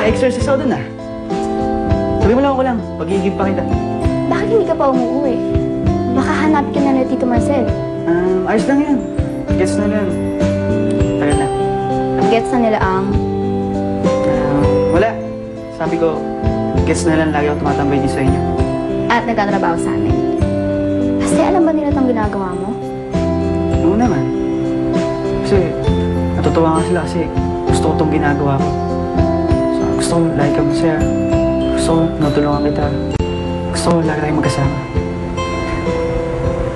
Naka-exercise ako dun ah. Sabi mo lang ako lang, pag-iigib pa kita. Bakit hindi ka pa umuwi? Baka hanap ka na Tito Marcel. Ayos lang yun. Gets na lang. Tagal na. Gets na nila ang... Wala. Sabi ko, gets na lang lagi ako tumatambay din sa inyo. At nagtatrabaho sa amin. Kasi alam ba nila itong ginagawa mo? Oo naman. Kasi natutuwa nga sila kasi gusto ko itong ginagawa ko. So, gusto ko lagi ka masaya. Gusto ko natulungan kita. Gusto ko lagi tayong magkasama.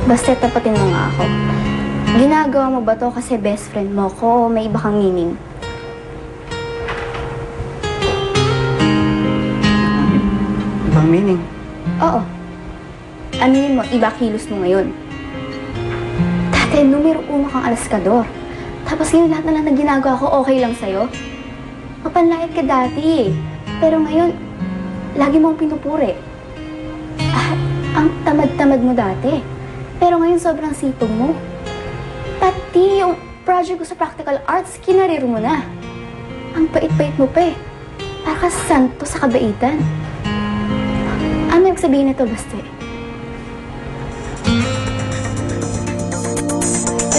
Basta tapatin mo nga ako. Ginagawa mo ba to kasi best friend mo ko o may iba kang meaning? Ibang meaning? Oo. Aminin mo, iba kilos mo ngayon. Dati, numero 1 kang alaskador. Tapos ngayon lahat na lang na ginagawa ko okay lang sa'yo. Mapanlait ka dati. Pero ngayon, lagi mong pinupuri. At ang tamad-tamad mo dati. Pero ngayon sobrang sipag mo. Pati yung project ko sa practical arts, kinarir mo na. Ang pait-pait mo pa eh. Para ka santo sa kabaitan. Ano yung sabihin nito, Baste?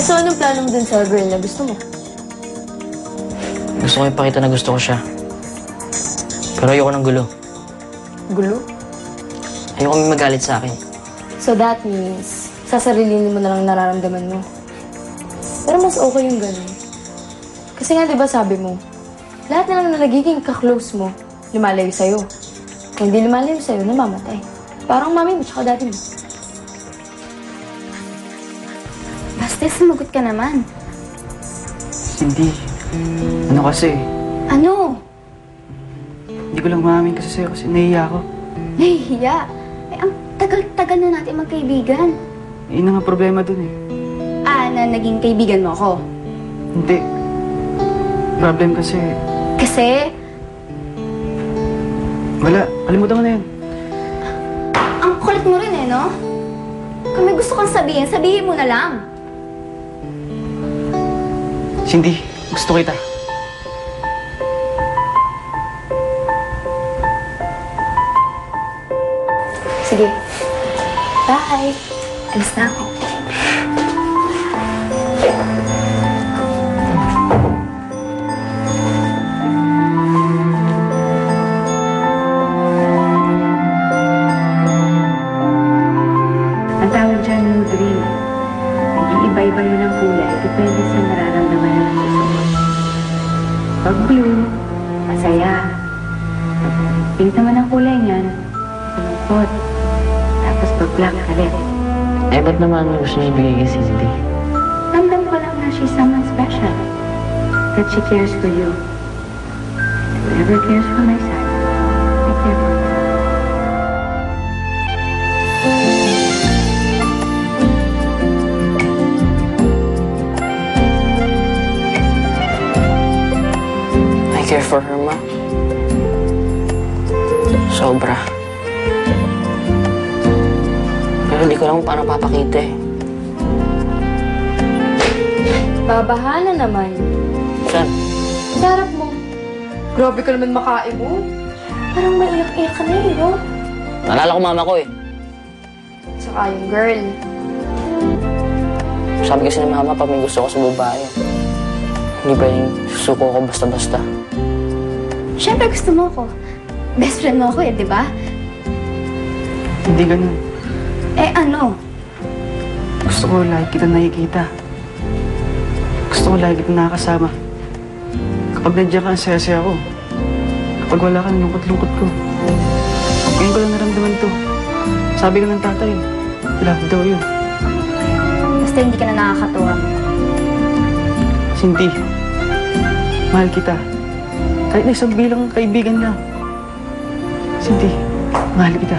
So, anong planong dun sa girl na gusto mo? Gusto ko ipakita na gusto ko siya. Pero ayoko ng gulo. Gulo? Ayoko may magalit sa akin. So that means, sasarilinin mo na lang nararamdaman mo. Pero mas okay yung ganun. Kasi nga, di ba sabi mo, lahat na lang na nagiging ka-close mo, lumalayo sa'yo. Kung hindi lumalayo sa'yo, namamatay. Parang mami mo tsaka dati mo. Baste, sumagot ka naman. Hindi. Ano kasi? Ano? Hindi ko lang maamin kasi sa'yo kasi nahiya ako. Nahihiya? Eh, ang tagal-tagal na natin magkaibigan. Yun na nga problema dun eh. Na naging kaibigan mo ako? Hindi. Problem kasi... Kasi? Wala. Kalimutan mo na yun. Ang kulit mo rin eh, no? Kung may gusto kang sabihin, sabihin mo na lang. Cindy, gusto kita. Sige. Bye. Alis na ako. Ang tawag dyan yung dream. Nag-iiba-iba yun ang kulay. Depende sa nararamdaman ng susunod. Pag blue, masaya. Pag pink naman ang kulay niyan, malungkot. Tapos pag black, galit. Eh, ba't naman mo gusto niya ibigay kay Cindy? Ramdam ko lang na she's someone special. That she cares for you. Whoever cares for my son, I care for him. I care for her, ma. Sobra. Pero hindi ko lang paano papakita eh. Babahala naman. Saan? Sa harap mo. Grabe ka naman makain mo. Parang may iyak-iyak ka na eh, no? Naalala ko mama ko eh. Saka yung girl. Sabi kasi ni mama, pag may gusto ko sa babae, hindi ba yung susuko ko basta-basta? Siyempre gusto mo ako. Best friend mo ako eh, di ba? Hindi ganun. Eh ano? Gusto ko lagi kita nakikita. Gusto ko lagi kita nakakasama. Kapag nandiyan ka, ang saya-saya ko. Kapag wala ka, lungkot-lungkot ko. Ngayon ko lang naramdaman to. Sabi ko ng tatay, love daw yun. Basta hindi ka na nakakatuwa. Cindy, mahal kita. Kahit na isang bilang kaibigan lang. Cindy, mahal kita.